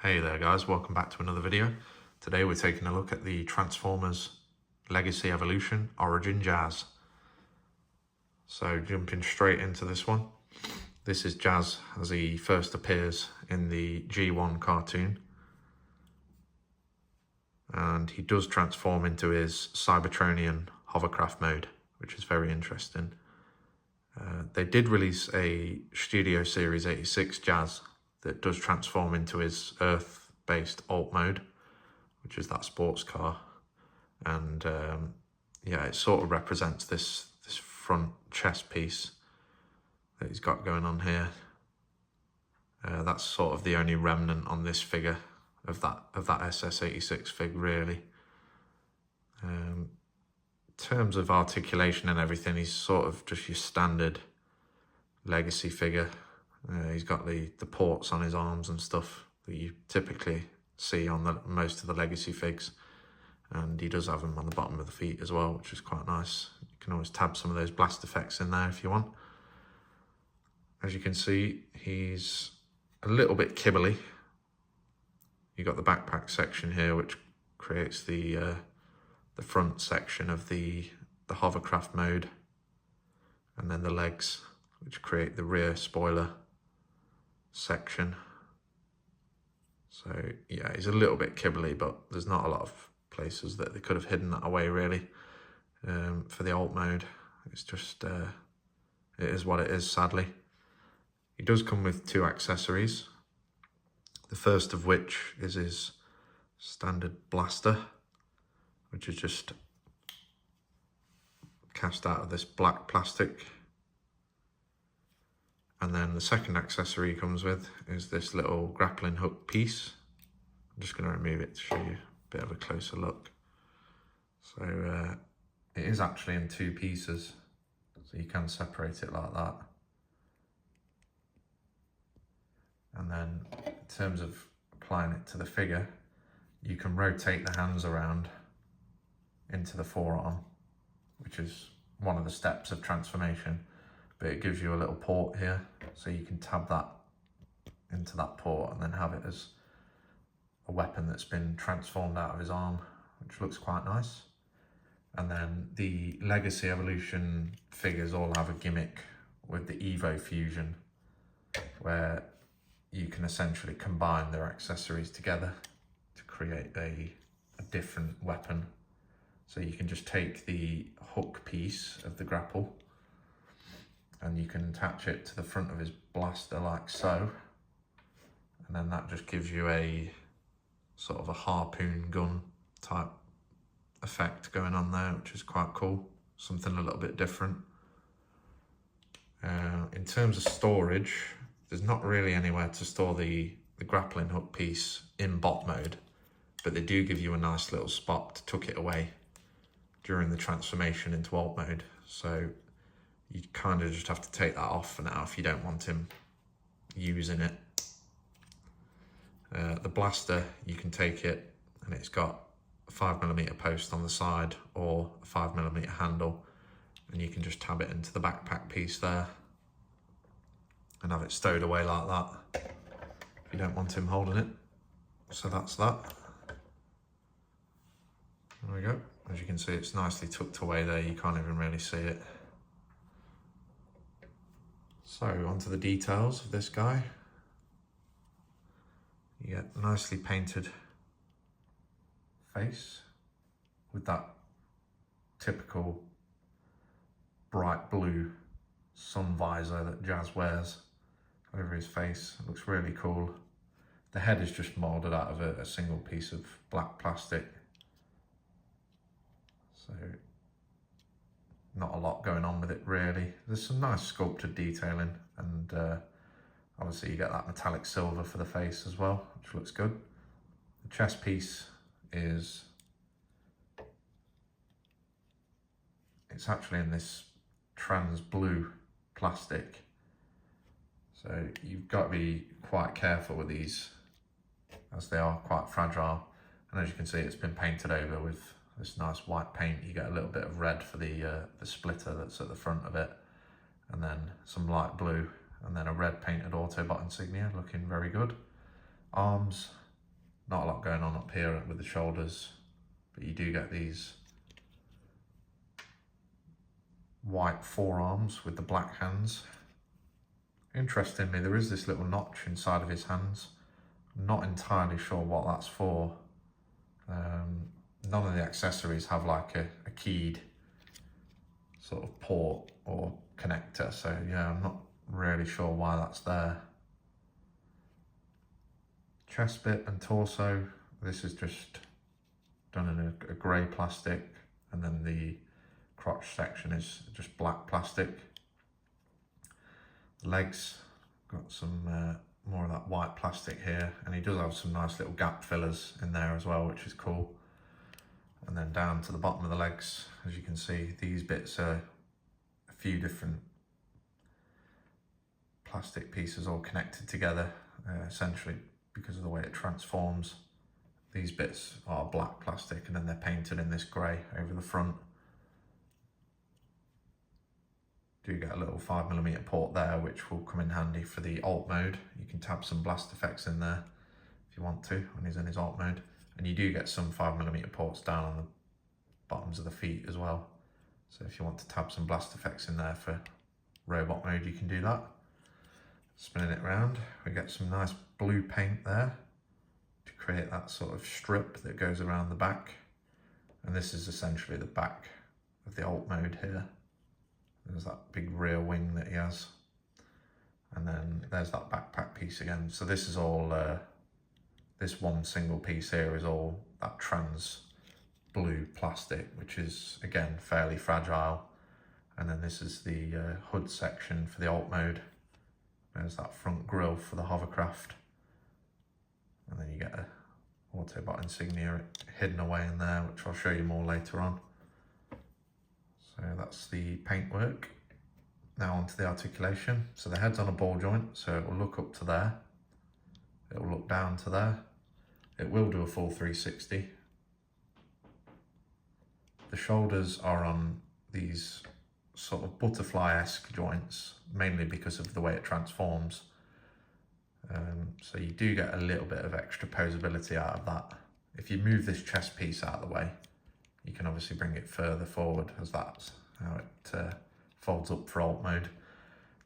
Hey there guys, welcome back to another video. Today we're taking a look at the Transformers Legacy Evolution Origin Jazz. So jumping straight into this one. This is Jazz as he first appears in the G1 cartoon. And he does transform into his Cybertronian Hovercraft mode, which is very interesting. They did release a Studio Series 86 Jazz that does transform into his Earth-based alt mode, which is that sports car. And yeah, it sort of represents this front chest piece that he's got going on here. That's sort of the only remnant on this figure of that SS86 fig, really. In terms of articulation and everything, he's sort of just your standard Legacy figure. He's got the ports on his arms and stuff that you typically see on most of the Legacy figs, and he does have them on the bottom of the feet as well, which is quite nice. You can always tab some of those blast effects in there if you want. As you can see, he's a little bit kibbly. You've got the backpack section here, which creates the front section of the hovercraft mode, and then the legs, which create the rear spoiler section. So yeah, he's a little bit kibbly, but there's not a lot of places that they could have hidden that away, really. For the alt mode, it's just it is what it is, sadly. He does come with two accessories, the first of which is his standard blaster, which is just cast out of this black plastic. And then the second accessory he comes with is this little grappling hook piece. I'm just going to remove it to show you a bit of a closer look. So it is actually in two pieces, so you can separate it like that. And then in terms of applying it to the figure, you can rotate the hands around into the forearm, which is one of the steps of transformation. But it gives you a little port here, so you can tab that into that port and then have it as a weapon that's been transformed out of his arm, which looks quite nice. And then the Legacy Evolution figures all have a gimmick with the Evo Fusion, where you can essentially combine their accessories together to create a different weapon. So you can just take the hook piece of the grapple and you can attach it to the front of his blaster like so, and then that just gives you a sort of a harpoon gun type effect going on there, which is quite cool, something a little bit different. In terms of storage, there's not really anywhere to store the grappling hook piece in bot mode, but they do give you a nice little spot to tuck it away during the transformation into alt mode. So you kind of just have to take that off for now if you don't want him using it. The blaster, you can take it and it's got a 5mm post on the side or a 5mm handle, and you can just tab it into the backpack piece there and have it stowed away like that if you don't want him holding it. So that's that. There we go. As you can see, it's nicely tucked away there, you can't even really see it. So onto the details of this guy. You get nicely painted face with that typical bright blue sun visor that Jazz wears over his face. It looks really cool. The head is just moulded out of a single piece of black plastic. So not a lot going on with it, really. There's some nice sculpted detailing, and obviously you get that metallic silver for the face as well, which looks good. The chest piece is, it's actually in this trans blue plastic, so you've got to be quite careful with these as they are quite fragile. And as you can see, it's been painted over with this nice white paint. You get a little bit of red for the splitter that's at the front of it, and then some light blue, and then a red painted Autobot insignia, looking very good. Arms Not a lot going on up here with the shoulders, but you do get these white forearms with the black hands. Interestingly, there is this little notch inside of his hands. I'm not entirely sure what that's for. None of the accessories have like a keyed sort of port or connector, so yeah, I'm not really sure why that's there. Chest bit and torso, this is just done in a grey plastic, and then the crotch section is just black plastic. Legs, got some more of that white plastic here, and he does have some nice little gap fillers in there as well, which is cool. And then down to the bottom of the legs, as you can see, these bits are a few different plastic pieces all connected together, essentially because of the way it transforms. These bits are black plastic, and then they're painted in this grey over the front. Do get a little 5mm port there, which will come in handy for the alt mode. You can tab some blast effects in there if you want to when he's in his alt mode. And you do get some 5mm ports down on the bottoms of the feet as well. So if you want to tab some blast effects in there for robot mode, you can do that. Spinning it around, we get some nice blue paint there to create that sort of strip that goes around the back. And this is essentially the back of the alt mode here. There's that big rear wing that he has. And then there's that backpack piece again. So this is all, this one single piece here is all that trans blue plastic, which is again fairly fragile. And then this is the hood section for the alt mode. There's that front grille for the Hovercraft. And then you get a Autobot insignia hidden away in there, which I'll show you more later on. So that's the paintwork. Now onto the articulation. So the head's on a ball joint, so it will look up to there. It will look down to there. It will do a full 360. The shoulders are on these sort of butterfly-esque joints, mainly because of the way it transforms. So you do get a little bit of extra posability out of that. If you move this chest piece out of the way, you can obviously bring it further forward, as that's how it folds up for alt mode.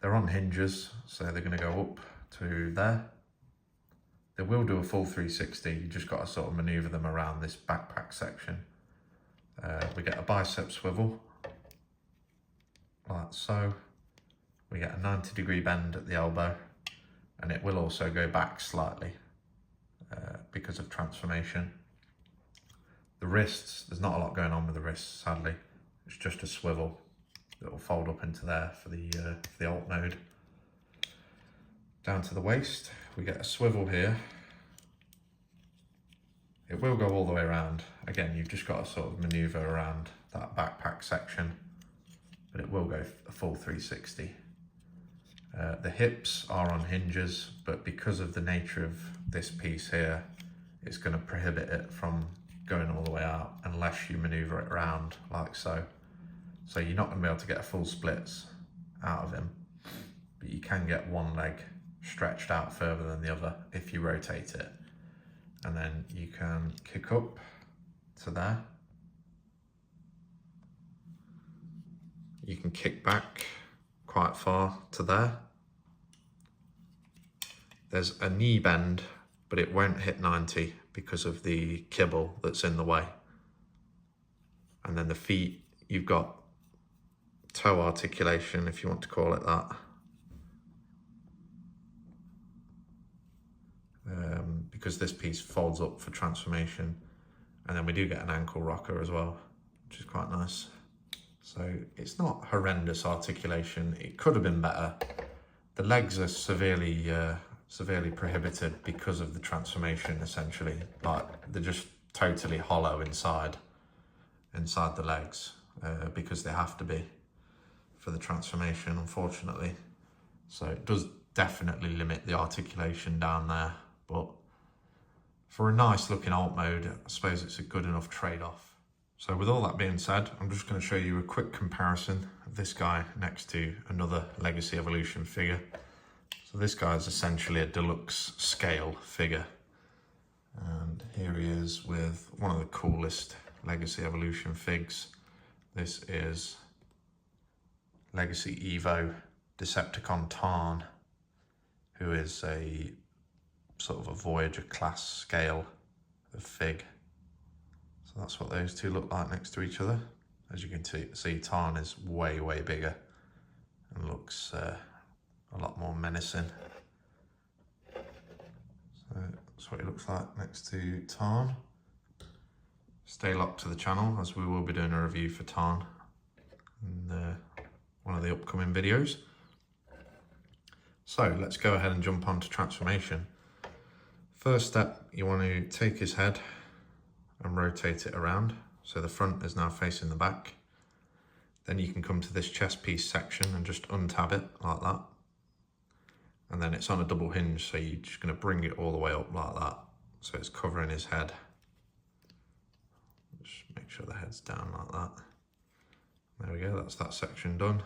They're on hinges, so they're going to go up to there. They will do a full 360, you just got to sort of maneuver them around this backpack section. We get a bicep swivel, like so. We get a 90-degree bend at the elbow, and it will also go back slightly because of transformation. The wrists, there's not a lot going on with the wrists, sadly. It's just a swivel that will fold up into there for the alt mode. Down to the waist, we get a swivel here. It will go all the way around. Again, you've just got to sort of maneuver around that backpack section, but it will go a full 360. The hips are on hinges, but because of the nature of this piece here, it's going to prohibit it from going all the way out unless you maneuver it around like so. So you're not going to be able to get a full splits out of him, but you can get one leg stretched out further than the other if you rotate it. And then you can kick up to there. You can kick back quite far to there. There's a knee bend, but it won't hit 90 because of the kibble that's in the way. And then the feet, you've got toe articulation, if you want to call it that. Because this piece folds up for transformation. And then we do get an ankle rocker as well, which is quite nice. So it's not horrendous articulation. It could have been better. The legs are severely prohibited because of the transformation, essentially. Like, they're just totally hollow inside the legs because they have to be for the transformation, unfortunately. So it does definitely limit the articulation down there, but for a nice looking alt mode, I suppose it's a good enough trade-off. So with all that being said, I'm just going to show you a quick comparison of this guy next to another Legacy Evolution figure. So this guy is essentially a deluxe scale figure. And here he is with one of the coolest Legacy Evolution figs. This is Legacy Evo Decepticon Tarn, who is a sort of a Voyager class scale of fig. So that's what those two look like next to each other. As you can see, Tarn is way, way bigger and looks a lot more menacing. So that's what he looks like next to Tarn. Stay locked to the channel, as we will be doing a review for Tarn in one of the upcoming videos. So let's go ahead and jump on to transformation. First step, you want to take his head and rotate it around. So the front is now facing the back. Then you can come to this chest piece section and just untab it like that. And then it's on a double hinge, so you're just going to bring it all the way up like that. So it's covering his head. Just make sure the head's down like that. There we go, that's that section done.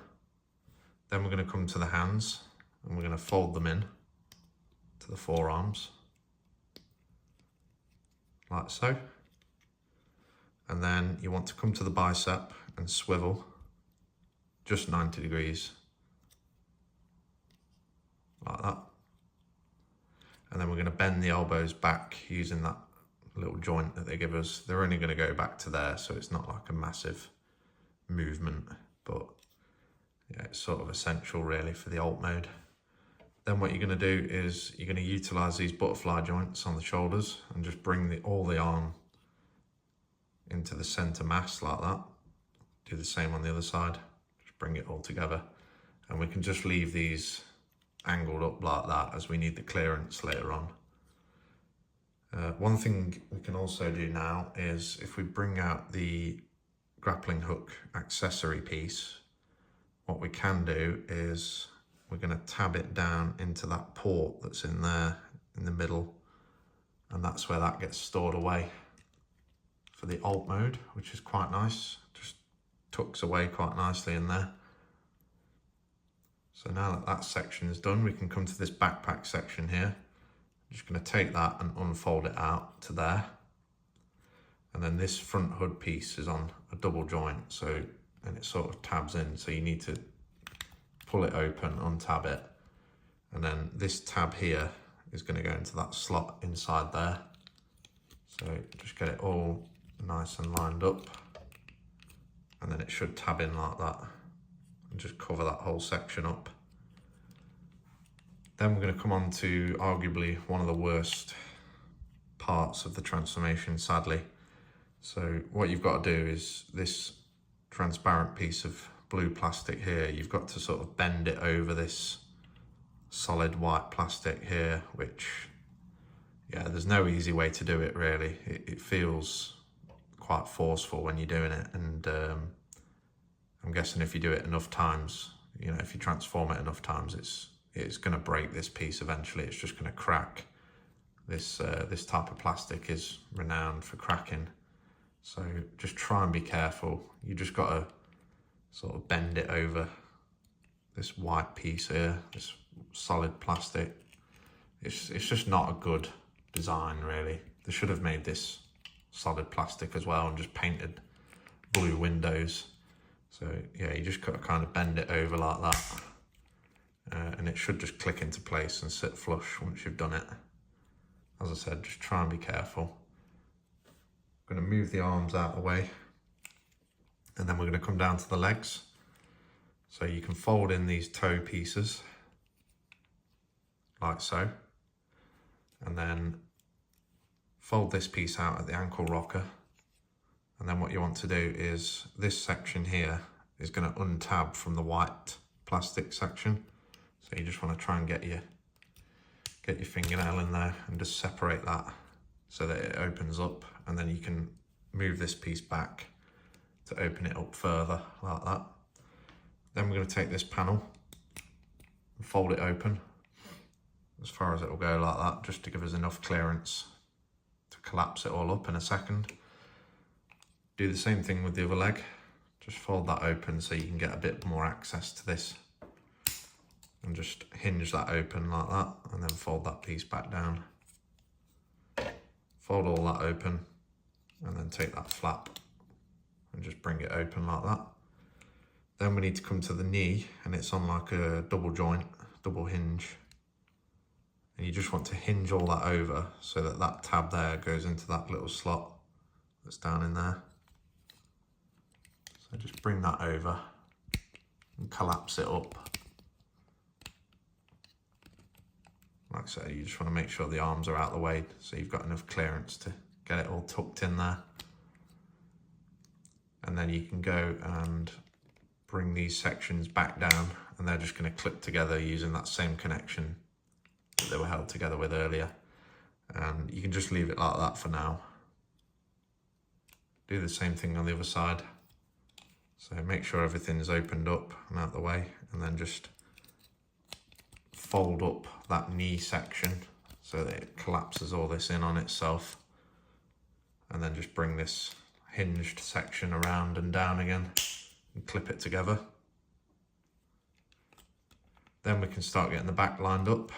Then we're going to come to the hands and we're going to fold them in to the forearms. Like so. And then you want to come to the bicep and swivel just 90 degrees. Like that. And then we're going to bend the elbows back using that little joint that they give us. They're only going to go back to there, so it's not like a massive movement, but yeah, it's sort of essential really for the alt mode. Then what you're going to do is you're going to utilize these butterfly joints on the shoulders and just bring all the arm into the center mass like that. Do the same on the other side, just bring it all together, and we can just leave these angled up like that as we need the clearance later on. One thing we can also do now is if we bring out the grappling hook accessory piece, what we can do is we're going to tab it down into that port that's in there in the middle, and that's where that gets stored away for the alt mode, which is quite nice. Just tucks away quite nicely in there. So now that that section is done, we can come to this backpack section here. I'm just going to take that and unfold it out to there. And then this front hood piece is on a double joint, and it sort of tabs in, so you need to pull it open, untab it, and then this tab here is going to go into that slot inside there. So just get it all nice and lined up, and then it should tab in like that and just cover that whole section up. Then we're going to come on to arguably one of the worst parts of the transformation, sadly. So what you've got to do is this transparent piece of blue plastic here, you've got to sort of bend it over this solid white plastic here, which, yeah, there's no easy way to do it really. It feels quite forceful when you're doing it, and I'm guessing if you do it enough times, you know, if you transform it enough times, it's going to break this piece eventually. It's just going to crack. This type of plastic is renowned for cracking, so just try and be careful. You just got to sort of bend it over this white piece here, this solid plastic. It's just not a good design really. They should have made this solid plastic as well and just painted blue windows. So yeah, you just got to kind of bend it over like that, and it should just click into place and sit flush once you've done it. As I said, just try and be careful. I'm going to move the arms out of the way, and then we're going to come down to the legs. So you can fold in these toe pieces like so, and then fold this piece out at the ankle rocker. And then what you want to do is this section here is going to untab from the white plastic section. So you just want to try and get your fingernail in there and just separate that so that it opens up, and then you can move this piece back to open it up further like that. Then we're going to take this panel and fold it open as far as it will go like that, just to give us enough clearance to collapse it all up in a second. Do the same thing with the other leg. Just fold that open so you can get a bit more access to this, and just hinge that open like that, and then fold that piece back down. fold all that open, and then take that flap and just bring it open like that. Then we need to come to the knee, and it's on like a double joint, double hinge. And you just want to hinge all that over so that that tab there goes into that little slot that's down in there. So just bring that over and collapse it up. Like I say, you just want to make sure the arms are out of the way so you've got enough clearance to get it all tucked in there. And then you can go and bring these sections back down, and they're just going to clip together using that same connection that they were held together with earlier. And you can just leave it like that for now. Do the same thing on the other side. So make sure everything's opened up and out of the way, and then just fold up that knee section so that it collapses all this in on itself, and then just bring this hinged section around and down again and clip it together. Then we can start getting the back lined up.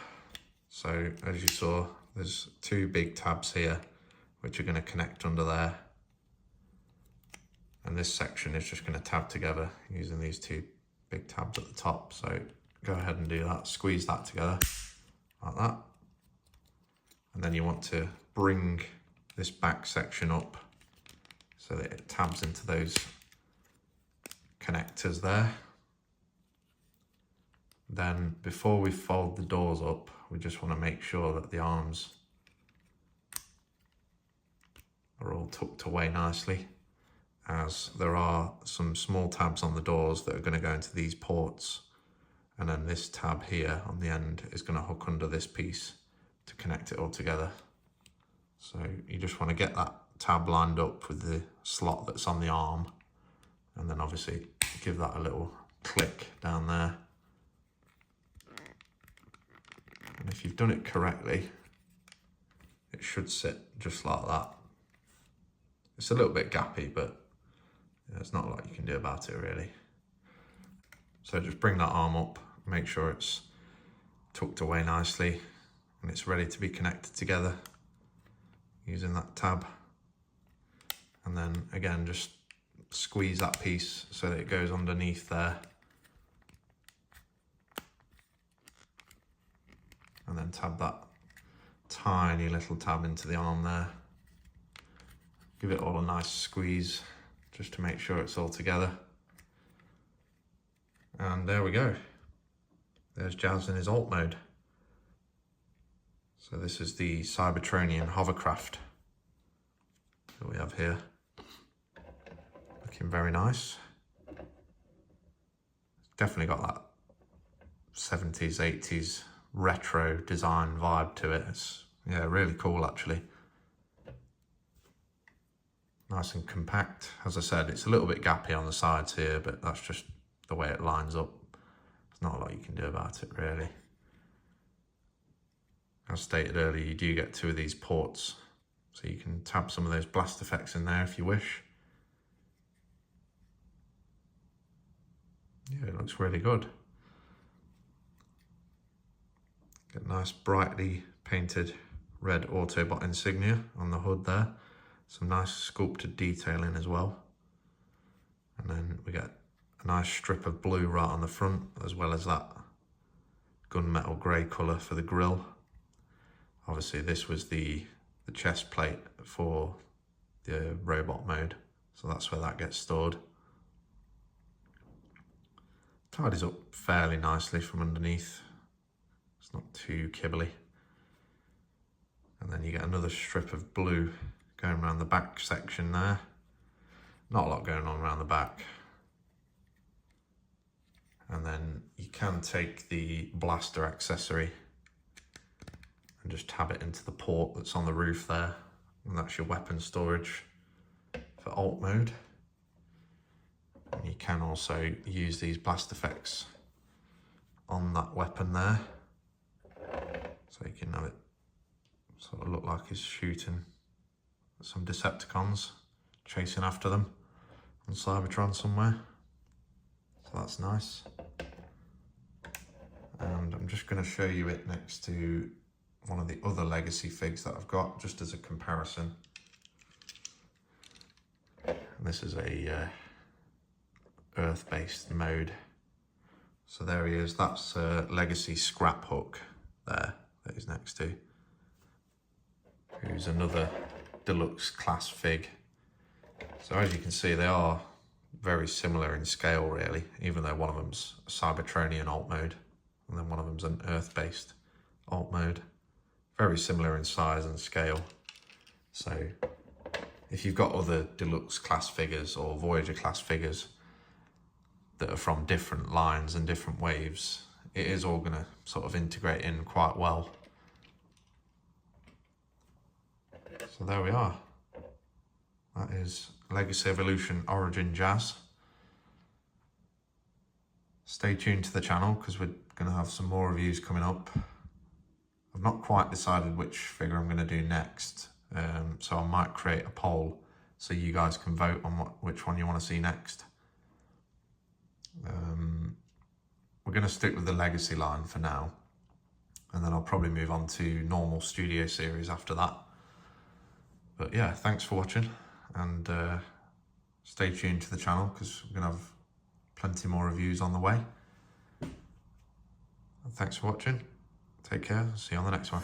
So as you saw, there's two big tabs here which are going to connect under there, and this section is just going to tab together using these two big tabs at the top. So go ahead and do that, squeeze that together like that, and then you want to bring this back section up so that it tabs into those connectors there. Then before we fold the doors up, we just want to make sure that the arms are all tucked away nicely, as there are some small tabs on the doors that are going to go into these ports, and then this tab here on the end is going to hook under this piece to connect it all together. So you just want to get that tab lined up with the slot that's on the arm, and then obviously give that a little click down there. And if you've done it correctly, it should sit just like that. It's a little bit gappy, but there's not a lot you can do about it really. So just bring that arm up, make sure it's tucked away nicely and it's ready to be connected together using that tab. And then again, just squeeze that piece so that it goes underneath there. And then tab that tiny little tab into the arm there. Give it all a nice squeeze just to make sure it's all together. And there we go. There's Jazz in his alt mode. So this is the Cybertronian Hovercraft that we have here. Looking very nice. Definitely got that 70s, 80s retro design vibe to it. It's, yeah, really cool actually. Nice and compact. As I said, it's a little bit gappy on the sides here, but that's just the way it lines up. There's not a lot you can do about it really. As stated earlier, you do get two of these ports, so you can tab some of those blast effects in there if you wish. Yeah, it looks really good. Get nice brightly painted red Autobot insignia on the hood there. Some nice sculpted detailing as well. And then we get a nice strip of blue right on the front, as well as that gunmetal grey colour for the grille. Obviously this was the chest plate for the robot mode, so that's where that gets stored. Tidies up fairly nicely from underneath. It's not too kibbly. And then you get another strip of blue going around the back section there. Not a lot going on around the back. And then you can take the blaster accessory and just tab it into the port that's on the roof there. And that's your weapon storage for alt mode. And you can also use these blast effects on that weapon there. So you can have it sort of look like he's shooting some Decepticons, chasing after them on Cybertron somewhere. So that's nice. And I'm just going to show you it next to one of the other legacy figs that I've got, just as a comparison. And this is a earth-based mode. So there he is. That's a legacy scrap hook there that he's next to, who's another deluxe class fig. So as you can see, they are very similar in scale, really, even though one of them's a Cybertronian alt mode and then one of them's an earth-based alt mode. Very similar in size and scale. So if you've got other deluxe class figures or Voyager class figures that are from different lines and different waves, it is all going to sort of integrate in quite well. So there we are. That is Legacy Evolution Origin Jazz. Stay tuned to the channel because we're going to have some more reviews coming up. I've not quite decided which figure I'm going to do next, so I might create a poll so you guys can vote on which one you want to see next. We're going to stick with the Legacy line for now, and then I'll probably move on to normal studio series after that. But yeah, thanks for watching, and stay tuned to the channel because we're going to have plenty more reviews on the way. And thanks for watching. Take care. See you on the next one.